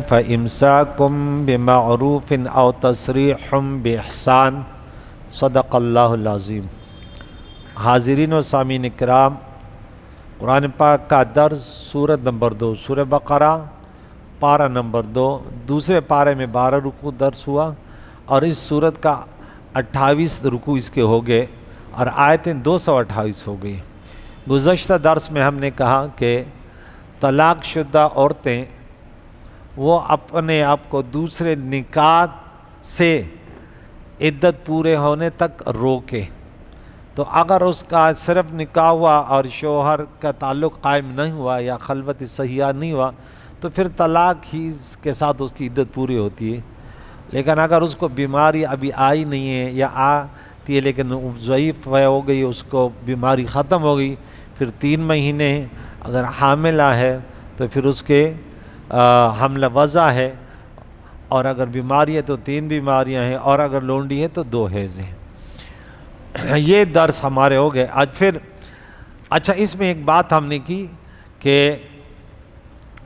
فَإِمْسَاكُمْ بِمَعْرُوفٍ أَوْ تَسْرِيحٌ بِإِحْسَانٍ صدق اللہ العظیم۔ حاضرین و سامعین کرام، قرآن پاک کا درس سورت نمبر 2 سورہ بقرہ پارہ نمبر 2 دوسرے پارے میں 12 رکوع درس ہوا، اور اس سورت کا 28 رکوع اس کے ہو گئے اور آیتیں 228 ہو گئی۔ گزشتہ درس میں ہم نے کہا کہ طلاق شدہ عورتیں وہ اپنے آپ کو دوسرے نکاح سے عدت پورے ہونے تک روکے، تو اگر اس کا صرف نکاح ہوا اور شوہر کا تعلق قائم نہیں ہوا یا خلوت صحیحہ نہیں ہوا تو پھر طلاق ہی کے ساتھ اس کی عدت پوری ہوتی ہے۔ لیکن اگر اس کو بیماری ابھی آئی نہیں ہے یا آتی ہے لیکن ضعیف ہو گئی، اس کو بیماری ختم ہو گئی، پھر 3 مہینے اگر حاملہ ہے تو پھر اس کے حمل وضع ہے، اور اگر بیماری ہے تو 3 بیماریاں ہیں، اور اگر لونڈی ہے تو 2 حیض ہیں۔ یہ درس ہمارے ہو گئے۔ آج پھر اچھا اس میں ایک بات ہم نے کی کہ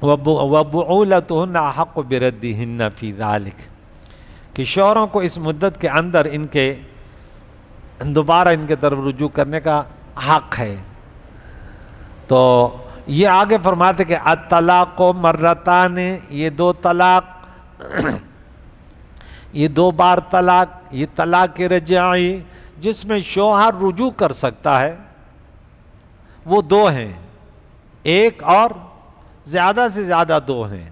وَبُعُولَتُهُنَّ أَحَقُّ بِرَدِّهِنَّ فِي ذَلِكَ، کہ شوہروں کو اس مدت کے اندر ان کے دوبارہ ان کے طرف رجوع کرنے کا حق ہے۔ تو یہ آگے فرماتے کہ الطلاق مرتان، یہ 2 طلاق، یہ 2 بار طلاق، یہ طلاق رجعی جس میں شوہر رجوع کر سکتا ہے وہ 2 ہیں، ایک اور زیادہ سے زیادہ 2 ہیں۔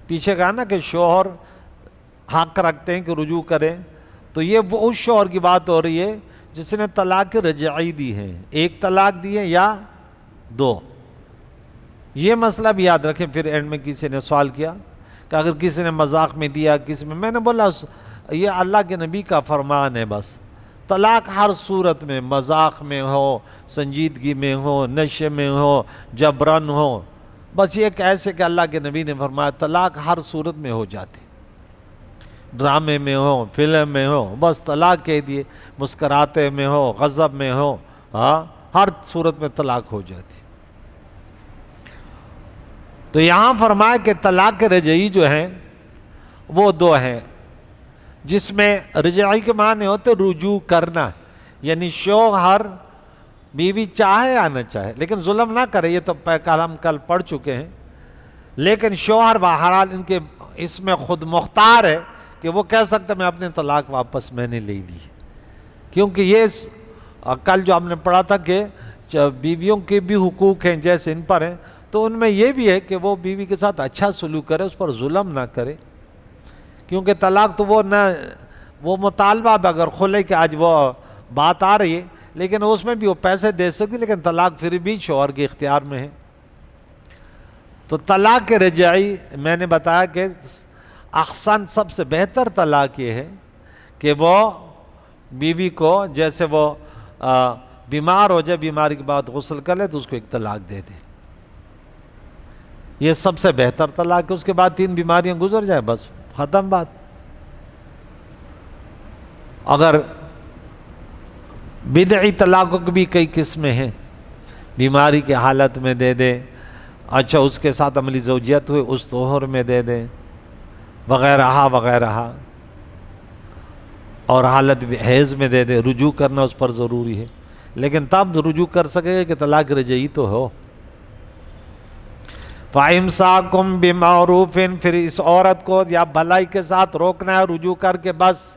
پیچھے کہا نا کہ شوہر حق رکھتے ہیں کہ رجوع کریں، تو یہ وہ اس شوہر کی بات ہو رہی ہے جس نے طلاق رجعی دی ہے، ایک طلاق دی ہے یا 2۔ یہ مسئلہ بھی یاد رکھیں۔ پھر اینڈ میں کسی نے سوال کیا کہ اگر کسی نے مذاق میں دیا، کسی میں نے بولا یہ اللہ کے نبی کا فرمان ہے، بس طلاق ہر صورت میں، مذاق میں ہو، سنجیدگی میں ہو، نشے میں ہو، جبرن ہو، بس یہ کیسے کہ اللہ کے نبی نے فرمایا طلاق ہر صورت میں ہو جاتی، ڈرامے میں ہو، فلم میں ہو، بس طلاق کہہ دیے، مسکراتے میں ہو، غضب میں ہو، ہر صورت میں طلاق ہو جاتی۔ تو یہاں فرمایا کہ طلاق رجعی جو ہیں وہ 2 ہیں، جس میں رجعی کے معنی ہوتے رجوع کرنا، یعنی شوہر بیوی چاہے یا نہ چاہے لیکن ظلم نہ کرے، یہ تو ہم کل پڑھ چکے ہیں، لیکن شوہر بہرحال ان کے اس میں خود مختار ہے کہ وہ کہہ سکتا میں اپنے طلاق واپس میں نے لے لی، کیونکہ یہ کل جو ہم نے پڑھا تھا کہ بیویوں کے بھی حقوق ہیں جیسے ان پر ہیں، تو ان میں یہ بھی ہے کہ وہ بیوی کے ساتھ اچھا سلوک کرے، اس پر ظلم نہ کرے، کیونکہ طلاق تو وہ مطالبہ اگر کھلے کہ آج وہ بات آ رہی ہے، لیکن اس میں بھی وہ پیسے دے سکتی، لیکن طلاق پھر بھی شوہر کے اختیار میں ہے۔ تو طلاق رجعی میں نے بتایا کہ احسن سب سے بہتر طلاق یہ ہے کہ وہ بیوی کو جیسے وہ بیمار ہو جائے، بیماری کے بعد غسل کر لے تو اس کو ایک طلاق دے دے، یہ سب سے بہتر طلاق ہے۔ اس کے بعد 3 بیماریاں گزر جائیں بس ختم بات۔ اگر بدعی طلاقوں کی بھی کئی قسمیں ہیں، بیماری کی حالت میں دے دے، اچھا اس کے ساتھ عملی زوجیت ہوئے اس طہر میں دے دے، وغیرہ وغیرہ، اور حالت حیض میں دے دے، رجوع کرنا اس پر ضروری ہے، لیکن تب رجوع کر سکے گا کہ طلاق رجعی تو ہو۔ فَإِمْسَاكُمْ بِمَعْرُوفٍ، پھر اس عورت کو یا بھلائی کے ساتھ روکنا ہے، رجوع کر کے بس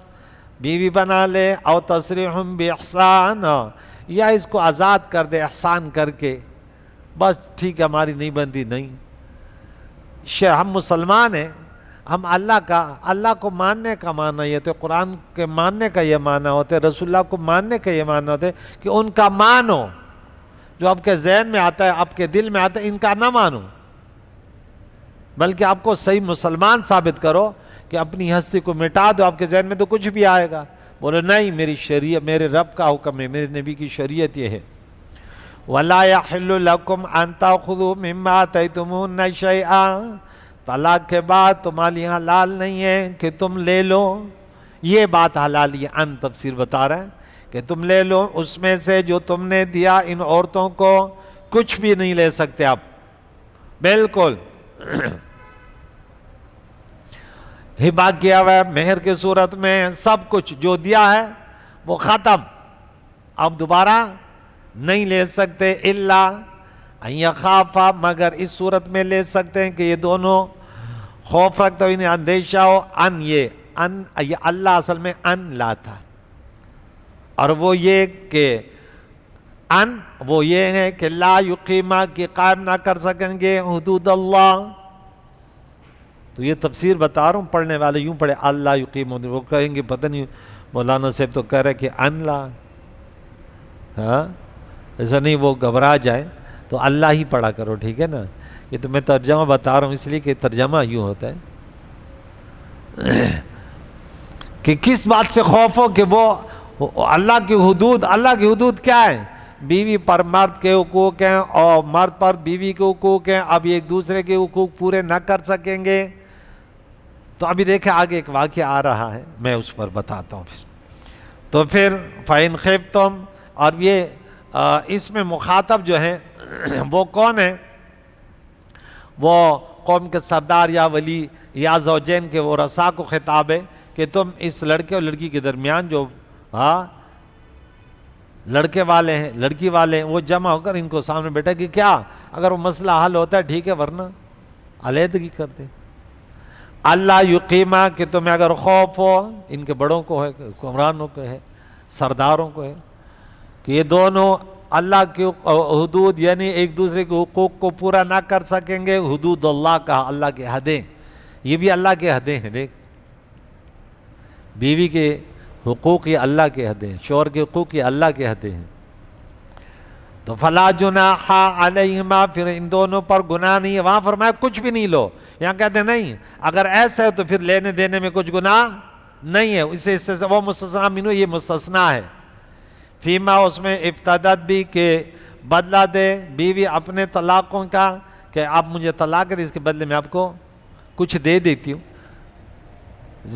بیوی بنا لے، او تسریح بِإِحْسَانٍ، یا اس کو آزاد کر دے احسان کر کے، بس ٹھیک ہے ہماری نہیں بندی نہیں، ہم مسلمان ہیں، ہم اللہ کو ماننے کا معنی یہ تو قرآن کے ماننے کا یہ معنی ہوتا ہے، رسول اللہ کو ماننے کا یہ معنی ہوتا ہے کہ ان کا مانو، جو آپ کے ذہن میں آتا ہے، آپ کے دل میں آتا ہے، ان کا نہ مانو، بلکہ آپ کو صحیح مسلمان ثابت کرو کہ اپنی ہستی کو مٹا دو، آپ کے ذہن میں تو کچھ بھی آئے گا، بولے نہیں میری شریعت، میرے رب کا حکم ہے، میرے نبی کی شریعت یہ ہے۔ وَلَا يَحِلُّ لَكُمْ أَن تَأْخُذُوا مِمَّا آتَيْتُمُوهُنَّ شَيْئًا، طلاق کے بعد تمہارے لیے حلال نہیں ہے کہ تم لے لو، یہ بات حلالی ان تفسیر بتا رہا ہے کہ تم لے لو اس میں سے جو تم نے دیا، ان عورتوں کو کچھ بھی نہیں لے سکتے آپ، بالکل ہبا کیا ہوا ہے مہر کے صورت میں، سب کچھ جو دیا ہے وہ ختم، اب دوبارہ نہیں لے سکتے، الا ان یخافا، مگر اس صورت میں لے سکتے ہیں کہ یہ دونوں خوف رکھتے ہوئے انہیں اندیشہ ہو، یہ اللہ اصل میں ان لا تھا، اور وہ یہ کہ وہ یہ ہے کہ لا یقیمہ کی قائم نہ کر سکیں گے حدود اللہ. تو یہ تفسیر بتا رہا ہوں، پڑھنے والے یوں پڑھے اللہ یقیم، وہ کہیں گے پتہ نہیں مولانا صاحب تو کہہ رہے کہ ان لا، ہاں ایسا نہیں وہ گھبرا جائے، تو اللہ ہی پڑھا کرو، ٹھیک ہے نا. یہ تو میں ترجمہ بتا رہا ہوں اس لیے کہ ترجمہ یوں ہوتا ہے کہ کس بات سے خوف ہو، کہ وہ اللہ کی حدود کیا ہے؟ بیوی پر مرد کے حقوق ہیں اور مرد پر بیوی کے حقوق ہیں، اب ایک دوسرے کے حقوق پورے نہ کر سکیں گے. تو ابھی دیکھیں آگے ایک واقعہ آ رہا ہے، میں اس پر بتاتا ہوں. تو پھر فَإِنْ خِفْتُمْ، اور یہ اس میں مخاطب جو ہیں وہ کون ہیں؟ وہ قوم کے سردار یا ولی یا زوجین کے وہ رسا کو خطاب ہے کہ تم اس لڑکے اور لڑکی کے درمیان جو لڑکے والے ہیں لڑکی والے ہیں وہ جمع ہو کر ان کو سامنے بیٹھا کہ کیا اگر وہ مسئلہ حل ہوتا ہے ٹھیک ہے، ورنہ علیحدگی کرتے. اللہ یقیمہ، کہ تمہیں اگر خوف ہو ان کے بڑوں کو ہے، حکمرانوں کو ہے، سرداروں کو ہے، کہ یہ دونوں اللہ کی حدود یعنی ایک دوسرے کے حقوق کو پورا نہ کر سکیں گے. حدود اللہ کا، اللہ کے حدیں، یہ بھی اللہ کے حدیں ہیں. دیکھ، بیوی کے حقوق یہ اللہ کے حدیں ہیں، شوہر کے حقوق یہ اللہ کے حدیں ہیں. تو فلا جناح علیہما، پھر ان دونوں پر گناہ نہیں ہے. وہاں فرمایا کچھ بھی نہیں لو، یہاں کہتے ہیں نہیں اگر ایسا ہے تو پھر لینے دینے میں کچھ گناہ نہیں ہے. اس سے وہ مستثنا منو، یہ مستثنا ہے. فیما، اس میں افتدت بھی کہ بدلہ دے بیوی اپنے طلاقوں کا، کہ آپ مجھے طلاق دے اس کے بدلے میں آپ کو کچھ دے دیتی ہوں.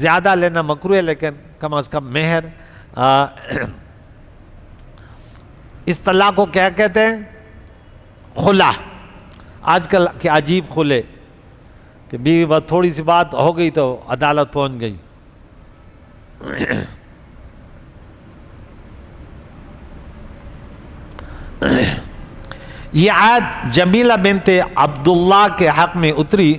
زیادہ لینا مکروہ ہے لیکن کم از کم مہر. اس طلاق کو کیا کہتے ہیں؟ خلا. آج کل کے عجیب خلے کہ بیوی بس تھوڑی سی بات ہو گئی تو عدالت پہنچ گئی. یہ آیت جمیلہ بنت عبداللہ کے حق میں اتری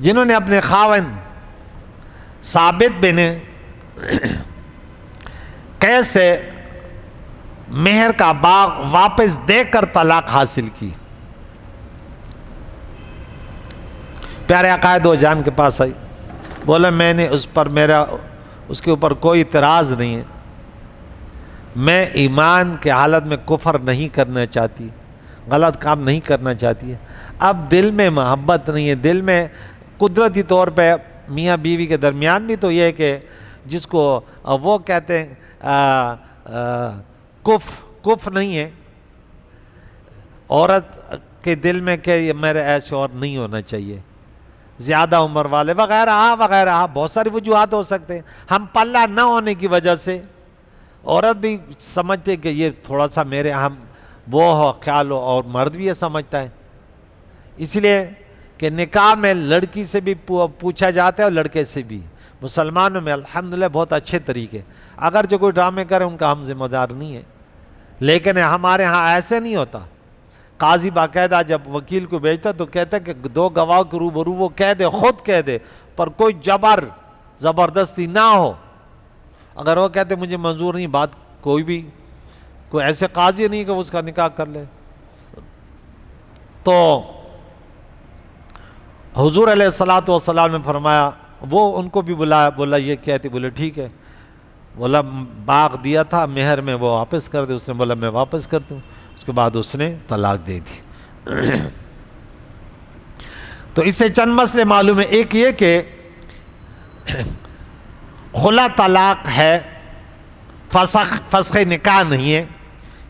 جنہوں نے اپنے خاوند ثابت بن قیس سے مہر کا باغ واپس دے کر طلاق حاصل کی. پیارے عقائد دو جان کے پاس آئی، بولا میں نے اس کے اوپر کوئی اعتراض نہیں ہے، میں ایمان کے حالت میں کفر نہیں کرنا چاہتی، غلط کام نہیں کرنا چاہتی ہے. اب دل میں محبت نہیں ہے، دل میں قدرتی طور پہ میاں بیوی کے درمیان بھی تو یہ ہے کہ جس کو وہ کہتے ہیں کف نہیں ہے عورت کے دل میں کہ یہ میرے ایسے اور نہیں ہونا چاہیے، زیادہ عمر والے وغیرہ بہت ساری وجوہات ہو سکتے ہیں. ہم پلہ نہ ہونے کی وجہ سے عورت بھی سمجھتے کہ یہ تھوڑا سا میرے ہم وہ ہو خیال ہو، اور مرد بھی یہ سمجھتا ہے. اس لیے کہ نکاح میں لڑکی سے بھی پوچھا جاتا ہے اور لڑکے سے بھی. مسلمانوں میں الحمدللہ بہت اچھے طریقے، اگر جو کوئی ڈرامے کرے ان کا ہم ذمہ دار نہیں ہے، لیکن ہمارے ہاں ایسے نہیں ہوتا. قاضی باقاعدہ جب وکیل کو بھیجتا تو کہتا کہ دو گواہ کے روبرو وہ کہہ دے، خود کہہ دے، پر کوئی زبردستی نہ ہو. اگر وہ کہتے مجھے منظور نہیں بات، کوئی ایسے قاضی نہیں کہ اس کا نکاح کر لے. تو حضور علیہ الصلوۃ والسلام نے فرمایا، وہ ان کو بھی بلایا، بولا یہ کہتے، بولے ٹھیک ہے. بولا باغ دیا تھا مہر میں وہ واپس کر دے. اس نے بولا میں واپس کرتا ہوں. اس کے بعد اس نے طلاق دے دی. تو اس سے چند مسئلے معلوم ہے. ایک یہ کہ خلا طلاق ہے، فسخ نکاح نہیں ہے،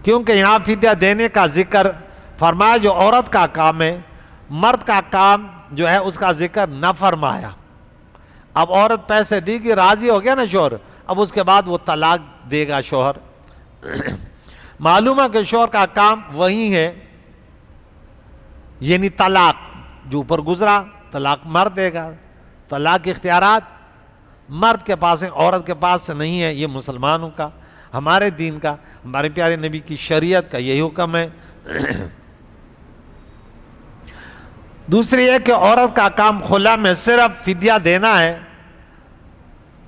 کیونکہ یہاں فدیہ دینے کا ذکر فرمایا جو عورت کا کام ہے، مرد کا کام جو ہے اس کا ذکر نہ فرمایا. اب عورت پیسے دی گی، راضی ہو گیا نا شوہر، اب اس کے بعد وہ طلاق دے گا شوہر. معلوم ہے کہ شوہر کا کام وہی ہے، یعنی طلاق جو اوپر گزرا طلاق مرد دے گا. طلاق کے اختیارات مرد کے پاس ہیں، عورت کے پاس سے نہیں ہے. یہ مسلمانوں کا، ہمارے دین کا، ہمارے پیارے نبی کی شریعت کا یہی حکم ہے. دوسری یہ کہ عورت کا کام خلا میں صرف فدیہ دینا ہے،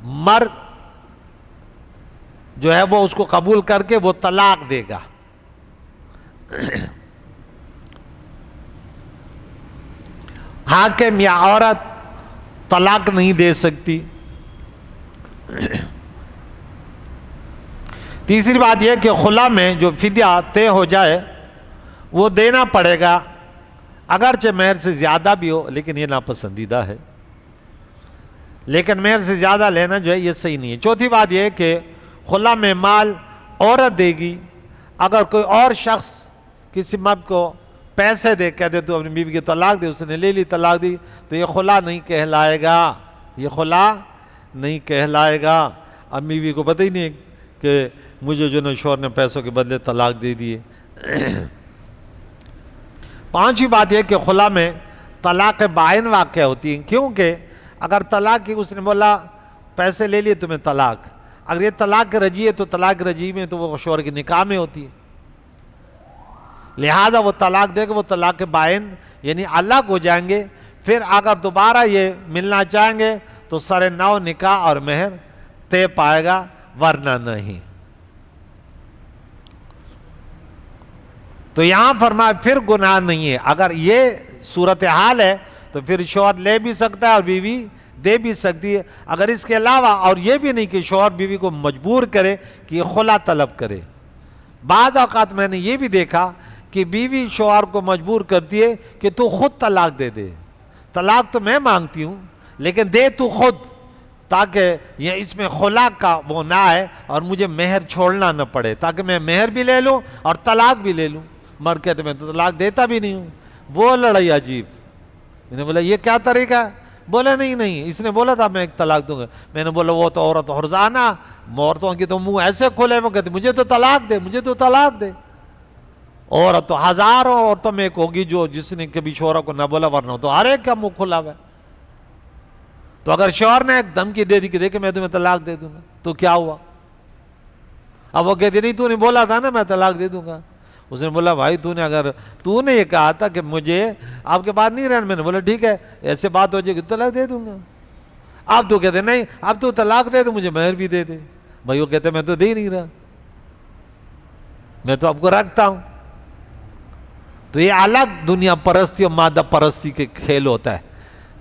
مرد جو ہے وہ اس کو قبول کر کے وہ طلاق دے گا. حاکم یا عورت طلاق نہیں دے سکتی. تیسری بات یہ کہ خلا میں جو فدیہ طے ہو جائے وہ دینا پڑے گا، اگرچہ مہر سے زیادہ بھی ہو، لیکن یہ ناپسندیدہ ہے. لیکن مہر سے زیادہ لینا جو ہے یہ صحیح نہیں ہے. چوتھی بات یہ کہ خلا میں مال عورت دے گی. اگر کوئی اور شخص کسی مرد کو پیسے دے کہہ دے تو اپنی بیوی کی طلاق دے، اس نے لے لی طلاق دی، تو یہ خلا نہیں کہلائے گا، یہ خلا نہیں کہلائے گا. اب بیوی کو پتہ ہی نہیں کہ مجھے جو نا شوہر نے پیسوں کے بدلے طلاق دے دیے. پانچویں بات یہ کہ خلا میں طلاق بائن واقع ہوتی ہے، کیونکہ اگر طلاق کی اس نے بولا پیسے لے لیے تمہیں طلاق، اگر یہ طلاق رجی ہے تو طلاق رجی میں تو وہ شوہر کی نکاح میں ہوتی ہے، لہٰذا وہ طلاق دے گا، وہ طلاق بائن یعنی الگ ہو جائیں گے. پھر اگر دوبارہ یہ ملنا چاہیں گے تو سر نو نکاح اور مہر طے پائے گا، ورنہ نہیں. تو یہاں فرمایا پھر گناہ نہیں ہے. اگر یہ صورتحال ہے تو پھر شوہر لے بھی سکتا ہے اور بیوی دے بھی سکتی ہے. اگر اس کے علاوہ اور یہ بھی نہیں کہ شوہر بیوی کو مجبور کرے کہ یہ خلا طلب کرے. بعض اوقات میں نے یہ بھی دیکھا کہ بیوی شوہر کو مجبور کرتی ہے کہ تو خود طلاق دے دے، طلاق تو میں مانگتی ہوں لیکن دے تو خود، تاکہ یہ اس میں خلا کا وہ نہ آئے اور مجھے مہر چھوڑنا نہ پڑے، تاکہ میں مہر بھی لے لوں اور طلاق بھی لے لوں. مرد کہتے میں تو طلاق دیتا بھی نہیں ہوں. وہ لڑائی عجیب. میں نے بولا یہ کیا طریقہ ہے؟ بولے نہیں اس نے بولا تھا میں ایک طلاق دوں گا. میں نے بولا وہ تو عورت حرزانہ، عورتوں کی تو منہ ایسے کھولے وہ کہتے مجھے تو طلاق دے، مجھے تو طلاق دے. عورت تو ہزاروں عورتوں میں ایک ہوگی جو جس نے کبھی شوہر کو نہ بولا، ورنہ تو ہر ایک کا منہ کھلا ہوا ہے. تو اگر شوہر نے ایک دھمکی دے دی کہ دیکھیں میں تمہیں طلاق دے دوں گا تو کیا ہوا؟ اب وہ کہتی نہیں تو نے بولا تھا نا میں طلاق دے دوں گا. اس نے بولا بھائی اگر تو نے یہ کہا تھا کہ مجھے آپ کے بعد نہیں رہنا، میں نے بولا ٹھیک ہے ایسے بات ہو جائے گی طلاق دے دوں گا. اب تو کہتے نہیں اب تو طلاق دے تو مجھے مہر بھی دے دے. بھائی وہ کہتے میں تو دے نہیں رہا، میں تو آپ کو رکھتا ہوں. تو یہ الگ دنیا پرستی اور مادہ پرستی کے کھیل ہوتا ہے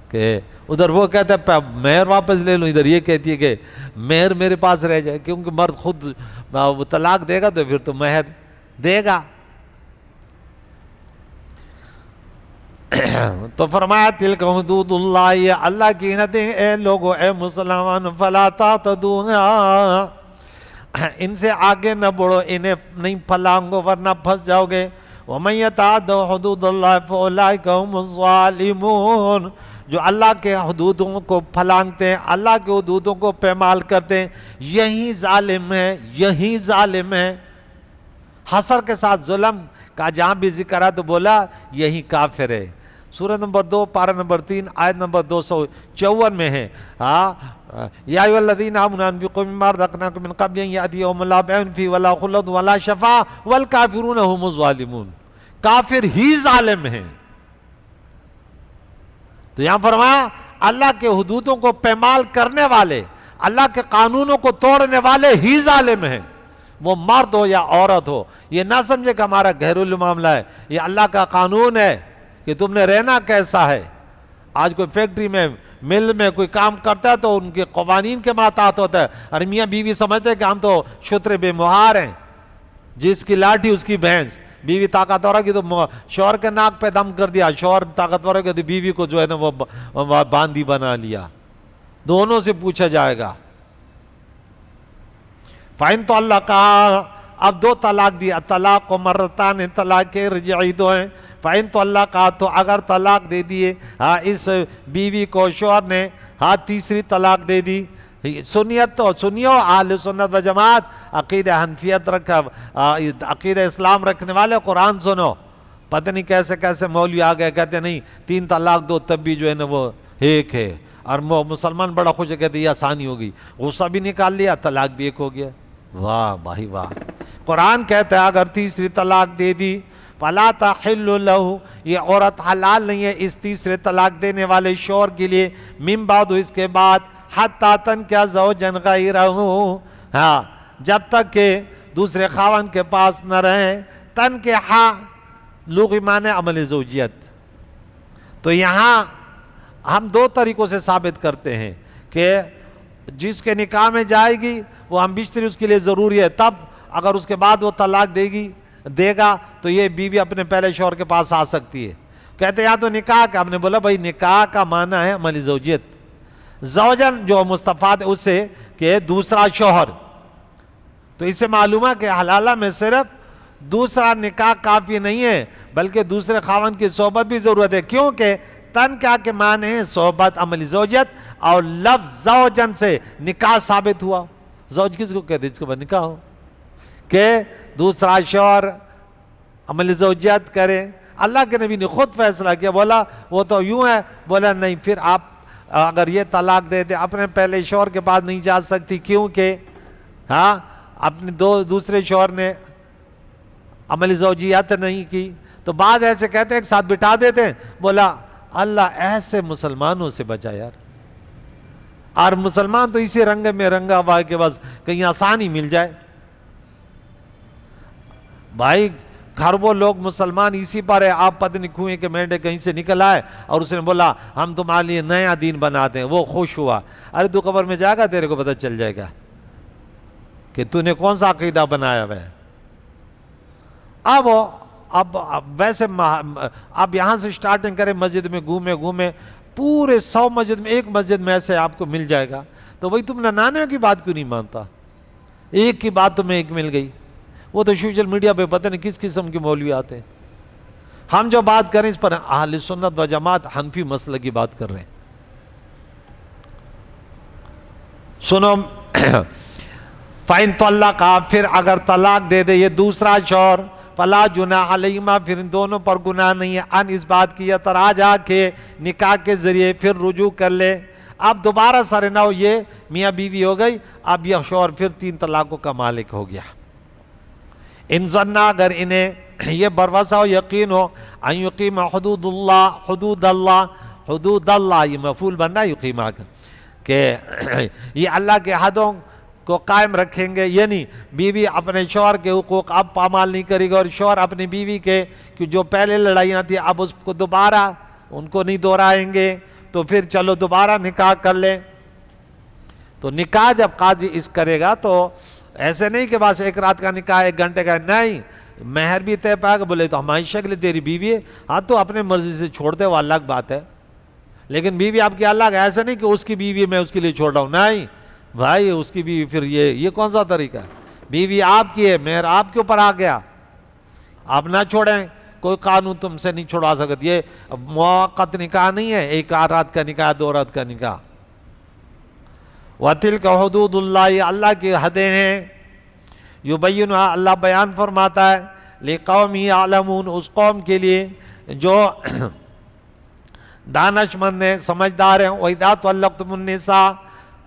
کہ ادھر وہ کہتا ہے مہر واپس لے لوں، ادھر یہ کہتی ہے کہ مہر میرے پاس رہ جائے، کیونکہ مرد خود وہ طلاق دے گا تو پھر تو مہر دے گا. تو فرمایا تلک حدود اللہ، یہ اللہ کی حدیں اے لوگو اے مسلمان، فلا تعتدونھا، ان سے آگے نہ بڑھو، انہیں نہیں پھلانگو ورنہ پھنس جاؤ گے. وَمَن يَتَعَدَّ حُدُودَ اللَّهِ فَأُولَٰئِكَ هُمُ الظَّالِمُونَ، جو اللہ کے حدودوں کو پھلانگتے ہیں، اللہ کے حدودوں کو پیمال کرتے ہیں، یہی ظالم ہے، یہی ظالم ہے. حصر کے ساتھ ظلم کا جہاں بھی ذکر ہے تو بولا یہی کافر ہے. سورہ نمبر 2 پارہ نمبر 3 آیت نمبر 254 میں ہے. یا ایھا الذین آمنوا انفقوا مما رزقناکم من قبل ان یأتی یوم لا بیع فیہ ولا خلۃ ولا شفاعۃ والکافرون هم الظالمون، کافر ہی ظالم ہیں. تو یہاں فرمایا اللہ کے حدودوں کو پیمال کرنے والے، اللہ کے قانونوں کو توڑنے والے ہی ظالم ہیں، وہ مرد ہو یا عورت ہو. یہ نہ سمجھے کہ ہمارا گھریلو معاملہ ہے، یہ اللہ کا قانون ہے کہ تم نے رہنا کیسا ہے. آج کوئی فیکٹری میں مل میں کوئی کام کرتا ہے تو ان کے قوانین کے ماتحت ہوتا ہے، اور میاں بیوی سمجھتے ہیں کہ ہم تو شتر بے مہار ہیں، جس کی لاٹھی اس کی بھینس. بیوی طاقتور ہوگی تو شوہر کے ناک پہ دم کر دیا، شوہر طاقتور ہوگی تو بیوی کو جو ہے نا وہ باندھی بنا لیا. دونوں سے پوچھا جائے گا. فَإِن طَلَّقَا، اب 2 طلاق دی، طلاق و مرتان، طلاق کے رجعی 2 ہیں. فَإِن طَلَّقَا، تو اگر طلاق دے دیے اس بیوی کو شوہر نے، تیسری طلاق دے دی. سنیت تو سنیو، اہل سنت و جماعت، عقیدہ حنفیت رکھا، عقیدہ اسلام رکھنے والے قرآن سنو. پتہ نہیں کیسے کیسے مولوی آ گئے کہتے نہیں 3 طلاق دو تب بھی جو ہے نا وہ ایک ہے. اور مسلمان بڑا خوش ہے، کہتے یہ آسانی ہو گئی، غصہ بھی نکال لیا، طلاق بھی ایک ہو گیا۔ واہ بھائی واہ، قرآن کہتا ہے اگر تیسری طلاق دے دی فَلَا تَحِلُّ لَهُ، یہ عورت حلال نہیں ہے اس تیسرے طلاق دینے والے شوہر کے لیے، من بعد، اس کے بعد، حَتَّى تَنْكِحَ زَوْجًا غَيْرَهُ، ہاں جب تک کہ دوسرے خاوند کے پاس نہ رہیں۔ تنکح لغوی معنی عمل زوجیت، تو یہاں ہم دو طریقوں سے ثابت کرتے ہیں کہ جس کے نکاح میں جائے گی وہ ہم بستری اس کے لیے ضروری ہے، تب اگر اس کے بعد وہ طلاق دے گا تو یہ بیوی اپنے پہلے شوہر کے پاس آ سکتی ہے۔ کہتے ہیں یا تو نکاح کا، ہم نے بولا بھائی نکاح کا معنی ہے عملی زوجیت، زوجن جو مستفاد ہے اس سے کہ دوسرا شوہر، تو اس سے معلوم ہے کہ حلالہ میں صرف دوسرا نکاح کافی نہیں ہے بلکہ دوسرے خاوند کی صحبت بھی ضرورت ہے، کیونکہ تنکح کے معنی ہے صحبت عملی زوجیت، اور لفظ زوجن سے نکاح ثابت ہوا۔ زوج کس کو کہتے ہیں؟ جس کو نکاح ہو، کہ دوسرا شوہر عمل زوجیت کرے۔ اللہ کے نبی نے خود فیصلہ کیا، بولا وہ تو یوں ہے، بولا نہیں پھر آپ اگر یہ طلاق دے دے اپنے پہلے شوہر کے پاس نہیں جا سکتی، کیونکہ ہاں اپنے دوسرے شوہر نے عمل زوجیت نہیں کی۔ تو بعض ایسے کہتے ہیں ایک ساتھ بٹھا دیتے ہیں، بولا اللہ ایسے مسلمانوں سے بچا یار، اور مسلمان تو اسی رنگ میں رنگا ہوا ہے کہ بس کہیں آسانی مل جائے۔ بھائی کھربوں لوگ مسلمان اسی پر ہے، آپ پتہ نہیں کنویں کے مینڈے کہیں سے نکل آئے اور اس نے بولا ہم تمہارے لیے نیا دین بناتے ہیں، وہ خوش ہوا۔ ارے تو قبر میں جائے گا تیرے کو پتہ چل جائے گا کہ تو نے کون سا عقیدہ بنایا ہوا ہے۔ اب ویسے آپ یہاں سے سٹارٹنگ کریں، مسجد میں گھومے پورے 100 مسجد میں ایک مسجد میں ایسے آپ کو مل جائے گا، تو بھائی تم 99 کی بات کیوں نہیں مانتا؟ ایک کی بات تمہیں ایک مل گئی۔ وہ تو سوشل میڈیا پہ پتہ نہیں کس قسم کے مولوی آتے ہیں۔ ہم جو بات کریں اس پر اہل سنت و جماعت حنفی مسئلہ کی بات کر رہے ہیں۔ سنو، فَإِن طَلَّقَا، پھر اگر طلاق دے دے یہ دوسرا شوہر، فَلَا جُنَاحَ عَلَيْهِمَا، پھر ان دونوں پر گناہ نہیں ہے، ان اس بات کی یتراجع کے نکاح کے ذریعے پھر رجوع کر لے۔ اب دوبارہ سر نو یہ میاں بیوی ہو گئی، اب یہ شوہر پھر 3 طلاقوں کا مالک ہو گیا۔ ان ظنّا، اگر انہیں یہ بھروسہ ہو، یقین ہو، ان یقیم حدود اللہ، یہ مفعول بننا یقیم کہ یہ اللہ کے حدوں کو قائم رکھیں گے، یعنی بیوی اپنے شوہر کے حقوق اب پامال نہیں کرے گی، اور شوہر اپنی بیوی کے جو پہلے لڑائیاں تھیں اب اس کو دوبارہ ان کو نہیں دہرائیں گے، تو پھر چلو دوبارہ نکاح کر لیں۔ تو نکاح جب قاضی اس کرے گا تو ایسے نہیں کہ بس 1 رات کا نکاح 1 گھنٹے کا، نہیں، مہر بھی طے پائے گا۔ بولے تو ہماری شکل تیری بیوی ہے، ہاں تو اپنے مرضی سے چھوڑ دے، وہ الگ بات ہے، لیکن بیوی آپ کی الگ ہے، ایسا نہیں کہ اس کی بیوی میں اس کے لیے چھوڑ رہا ہوں، نہیں بھائی اس کی بیوی، پھر یہ کون سا طریقہ ہے؟ بیوی آپ کی ہے، مہر آپ کے اوپر آ گیا، آپ نہ چھوڑیں، کوئی قانون تم سے نہیں چھوڑا سکتا۔ یہ موقت نکاح نہیں ہے، 1 رات کا نکاح، 2 رات کا نکاح۔ وَتِلْكَ حُدُودُ اللَّهِ، اللہ کی حدیں ہیں، یبینھا، اللہ بیان فرماتا ہے، لِقَوْمٍ یعلمون، اس قوم کے لیے جو دانش مند ہیں، سمجھدار ہیں۔ وَإِذَا طَلَّقْتُمُ النِّسَاءَ،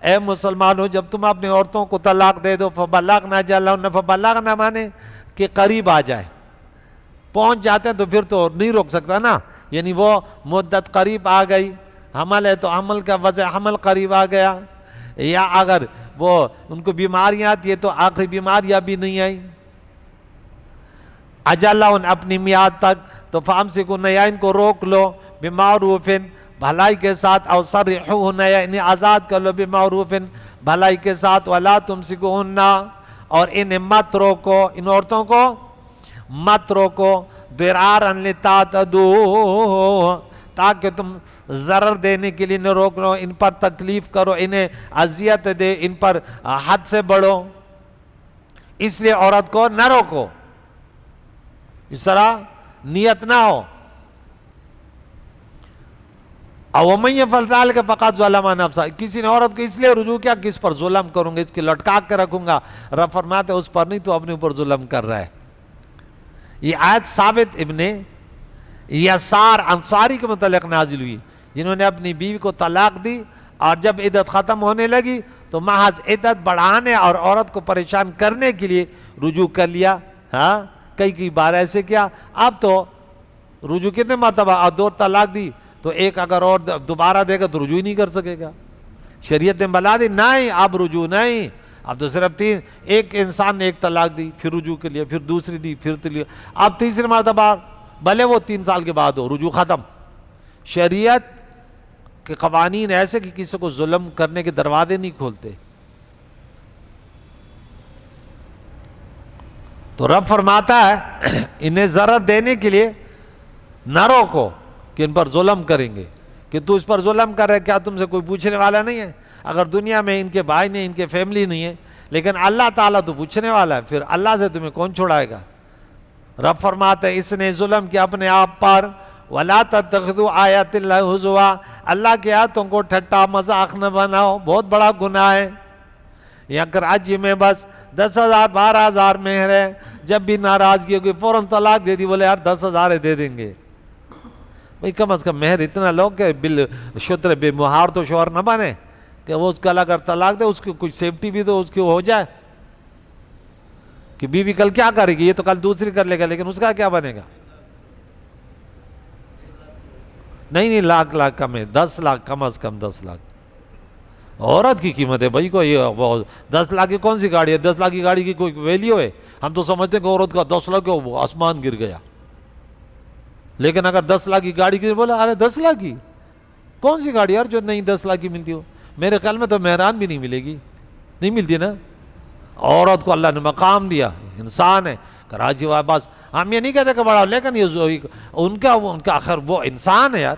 اے مسلمانوں جب تم اپنی عورتوں کو طلاق دے دو، فَبَلَّغْنَ أَجَلَهُنَّ، فَبَلَّغْنَ مانے کہ قریب آ جائے، پہنچ جاتے ہیں تو پھر تو نہیں روک سکتا نا، یعنی وہ مدت قریب آ گئی، حمل ہے تو حمل کا وضع حمل قریب آ گیا، یا اگر وہ ان کو بیماریاں آتی ہے تو آخری بیماریاں بھی نہیں آئی، اجلہن، اپنی میعاد تک، تو فامسکوہن، یا ان کو روک لو، بمعروف، بھلائی کے ساتھ، او سرحوہن، یا انہیں آزاد کر لو، بمعروف، بھلائی کے ساتھ، ولا تمسکوہن، اور انہیں مت روکو، ان عورتوں کو مت روکو، ضرارا لتعتدوا، تاکہ تم ضرر دینے کے لیے نہ روک لو، ان پر تکلیف کرو، انہیں اذیت دے، ان پر حد سے بڑھو، اس لیے عورت کو نہ روکو، اس طرح نیت نہ ہو۔ او وَمَن يَفْعَلْ ذَلِكَ فَقَدْ ظَلَمَ نَفْسَهُ، کسی نے عورت کو اس لیے رجوع کیا کہ اس پر ظلم کروں گا، اس کی لٹکا کے رکھوں گا، رب فرماتے اس پر نہیں، تو اپنے اوپر ظلم کر رہا ہے۔ یہ آیت ثابت ابن یسار انصاری کے متعلق نازل ہوئی، جنہوں نے اپنی بیوی کو طلاق دی، اور جب عدت ختم ہونے لگی تو محض عدت بڑھانے اور عورت کو پریشان کرنے کے لیے رجوع کر لیا. ہاں کئی بار ایسے کیا. اب تو رجوع کتنے مرتبہ، اور 2 طلاق دی تو ایک اگر اور دوبارہ دے گا تو رجوع ہی نہیں کر سکے گا. شریعت نے بلا دی نہیں اب رجوع نہیں، اب تو صرف 3. ایک انسان نے 1 طلاق دی، پھر رجوع کے لیے، پھر دوسری دی، پھر لیا، اب تیسری مرتبہ بھلے وہ 3 سال کے بعد ہو، رجوع ختم. شریعت کے قوانین ایسے کہ کسی کو ظلم کرنے کے دروازے نہیں کھولتے. تو رب فرماتا ہے انہیں ضرر دینے کے لیے نہ روکو کہ ان پر ظلم کریں گے، کہ تو اس پر ظلم کر رہے، کیا تم سے کوئی پوچھنے والا نہیں ہے؟ اگر دنیا میں ان کے بھائی نہیں، ان کے فیملی نہیں ہے، لیکن اللہ تعالیٰ تو پوچھنے والا ہے، پھر اللہ سے تمہیں کون چھڑائے گا؟ رب فرماتا ہے اس نے ظلم کیا اپنے آپ پر. وَلَا تَتَّخِذُوا آیَاتِ اللَّهِ هُزُوًا، اللہ کی آیاتوں کو ٹھٹا مذاق نہ بناؤ، بہت بڑا گناہ ہے. یا کر حج میں بس 10,000 12,000 مہر ہے، جب بھی ناراضگی ہوگی فوراً طلاق دے دی، بولے یار 10,000 دے دیں گے. بھئی کم از کم مہر اتنا لو کہ بالشطر بے مہار تو شوہر نہ بنے، کہ وہ اس کا اگر طلاق دے اس کی کچھ سیفٹی بھی تو اس کی ہو جائے، کہ بیوی کل کیا کرے گی، یہ تو کل دوسری کر لے گا لیکن اس کا کیا بنے گا. نہیں لاکھ کم ہے، 10 لاکھ کم از کم 10 لاکھ عورت کی قیمت ہے. بھائی کو یہ 10 لاکھ کی کون سی گاڑی ہے؟ 10 لاکھ کی گاڑی کی کوئی ویلیو ہے؟ ہم تو سمجھتے ہیں کہ عورت کا 10 لاکھ آسمان گر گیا، لیکن اگر 10 لاکھ کی گاڑی کی بولا ارے 10 لاکھ کی کون سی گاڑی یار جو نہیں 10 لاکھ کی ملتی ہو؟ میرے خیال میں تو مہران بھی نہیں ملے گی، نہیں ملتی نا. عورت کو اللہ نے مقام دیا، انسان ہے. کراچی والے بس ہم یہ نہیں کہتے کہ بڑا، لیکن یہ ان کا آخر وہ انسان ہے یار.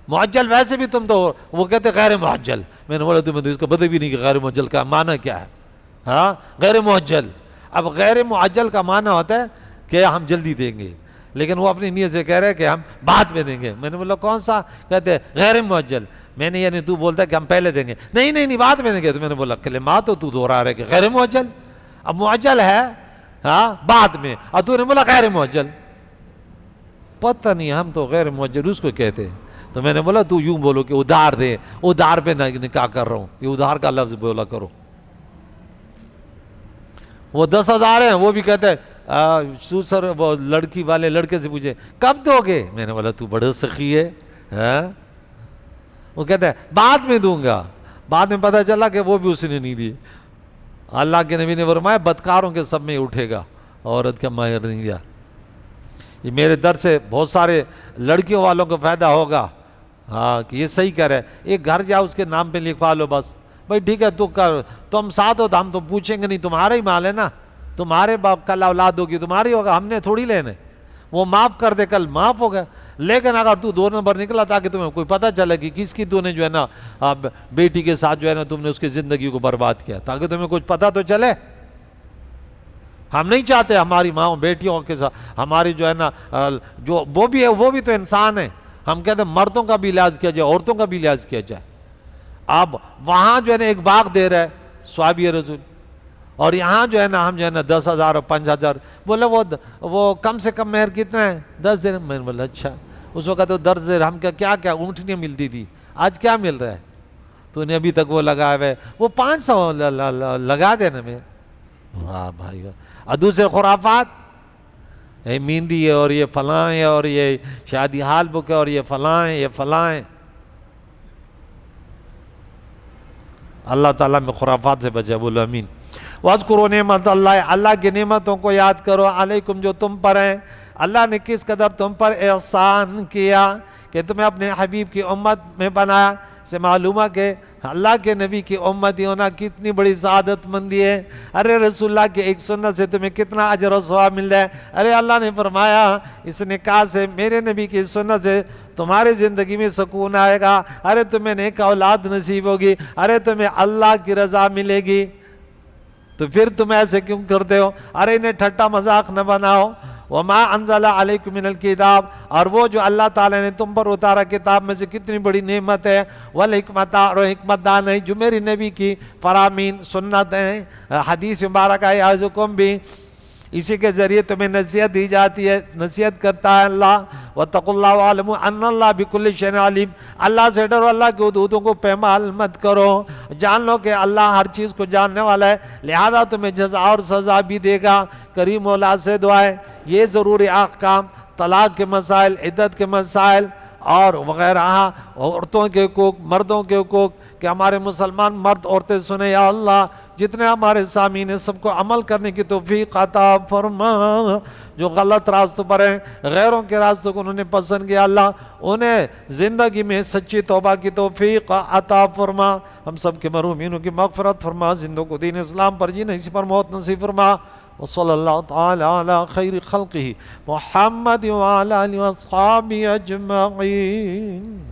معجل ویسے بھی تم تو وہ کہتے غیر معجل، میں نے بولا تمہیں تو اس کو پتہ بھی نہیں کہ غیر معجل کا معنی کیا ہے. ہاں غیر معجل، اب غیر معجل کا معنی ہوتا ہے کہ ہم جلدی دیں گے، لیکن وہ اپنی نیت سے کہہ رہے ہیں کہ ہم بعد میں دیں گے. میں نے بولا کون سا؟ کہتے غیر معجل. میں نے یعنی تو بولتا ہے کہ ہم پہلے دیں گے، نہیں بعد میں دیں گے. تو میں نے بولا کلمات تو دہرا رہے کہ غیر معجل، اب معجل ہے ہاں بعد میں، اور تو نے بولا غیر معجل. پتہ نہیں ہم تو غیر معجل اس کو کہتے ہیں. تو میں نے بولا تو یوں بولو کہ ادھار دے، ادھار پہ نکاح کر رہا ہوں، یہ ادھار کا لفظ بولا کرو. وہ 10,000 ہیں، وہ بھی کہتے ہیں سوسر، وہ لڑکی والے لڑکے سے پوچھے کب دو گے؟ میں نے بولا تو بڑا سخی ہے. وہ کہتے ہیں بعد میں دوں گا. بعد میں پتہ چلا کہ وہ بھی اس نے نہیں دی. اللہ کے نبی نے فرمایا بدکاروں کے سب میں اٹھے گا، عورت کا مہر نہیں دیا. یہ میرے در سے بہت سارے لڑکیوں والوں کو فائدہ ہوگا ہاں کہ یہ صحیح کہہ رہے. ایک گھر جاؤ اس کے نام پہ لکھوا لو بس. بھائی ٹھیک ہے تو کر، تم ساتھ ہو تو ہم تو پوچھیں گے نہیں، تمہارا ہی مال ہے نا، تمہارے باپ کل اولاد ہوگی تمہاری ہوگا، ہم نے تھوڑی لینے. وہ معاف کر دے کل معاف ہو گیا. لیکن اگر تو 2 نمبر نکلا تاکہ تمہیں کوئی پتہ چلے کہ کس کی تو نے جو ہے نا بیٹی کے ساتھ جو ہے نا تم نے اس کی زندگی کو برباد کیا، تاکہ تمہیں کچھ پتہ تو چلے. ہم نہیں چاہتے ہماری ماں بیٹیوں کے ساتھ ہماری جو ہے نا جو وہ بھی ہے وہ بھی تو انسان ہے. ہم کہتے ہیں مردوں کا بھی لحاظ کیا جائے، عورتوں کا بھی لحاظ کیا جائے. اب وہاں جو ہے نا ایک باغ دے رہا ہے صحابی رسول، اور یہاں جو ہے نا ہم جو ہے نا 10,000 اور 5,000. بولے وہ کم سے کم مہر کتنا ہے؟ 10 درہم. میں نے بولا اچھا. اس وقت وہ 10 درہم کیا اونٹنیاں ملتی تھی، آج کیا مل رہا ہے؟ تو نے ابھی تک وہ لگایا ہوا ہے، وہ 500 لگا دینا. میں واہ بھائی، اور دوسرے خرافات مہندی ہے اور یہ فلاں ہے اور یہ شادی حال بک ہے اور یہ فلاں ہے یہ فلاں ہے. اللہ تعالیٰ میں خرافات سے بچے، بولو امین. وَاذْكُرُوا نِعْمَتَ اللَّهِ، اللہ کی نعمتوں کو یاد کرو، علیکم جو تم پر ہیں. اللہ نے کس قدر تم پر احسان کیا کہ تمہیں اپنے حبیب کی امت میں بنایا. سے معلوم ہے کہ اللہ کے نبی کی امتی ہونا کتنی بڑی سعادت مندی ہے. ارے رسول اللہ کی ایک سنت سے تمہیں کتنا اجر و ثواب مل رہا ہے. ارے اللہ نے فرمایا اس نکاح سے، میرے نبی کی سنت سے تمہاری زندگی میں سکون آئے گا. ارے تمہیں نیک اولاد نصیب ہوگی، ارے تمہیں اللہ کی رضا ملے گی. تو پھر تم ایسے کیوں کرتے ہو؟ ارے انہیں ٹھٹا مذاق نہ بناؤ. وَمَا أَنزَلَ عَلَيْكُم مِّنَ الْكِتَابِ، اور وہ جو اللہ تعالیٰ نے تم پر اتارا کتاب میں سے کتنی بڑی نعمت ہے. وَالْحِکْمَةَ، اور حکمت دان ہے جو میری نبی کی فرامین سنت ہیں، حدیث مبارک ہے. یعظکم بھی، اسی کے ذریعے تمہیں نصیحت دی جاتی ہے، نصیحت کرتا ہے اللہ۔ وَاتَّقُوا اللَّهَ وَاعْلَمُوا أَنَّ اللَّهَ بِكُلِّ شَيْءٍ عَلِيمٌ، اللہ سے ڈرو، اللہ کے حدودوں کو پامال مت کرو، جان لو کہ اللہ ہر چیز کو جاننے والا ہے، لہذا تمہیں جزا اور سزا بھی دے گا۔ کریم مولا سے دعا ہے یہ ضروری احکام، طلاق کے مسائل، عدت کے مسائل اور وغیرہ، عورتوں کے حقوق، مردوں کے حقوق، کہ ہمارے مسلمان مرد عورتیں سنیں یا اللہ، جتنے ہمارے سامعین ہیں سب کو عمل کرنے کی توفیق عطا فرما، جو غلط راستوں پر ہیں، غیروں کے راستوں کو انہوں نے پسند کیا، اللہ انہیں زندگی میں سچی توبہ کی توفیق عطا فرما، ہم سب کے مرحومینوں کی مغفرت فرما، زندوں کو دین اسلام پر جینے اسی پر موت نصیب فرما۔ وصلی اللہ تعالی علی خیر خلقہ محمد وعلی آلہ واصحابہ اجمعین۔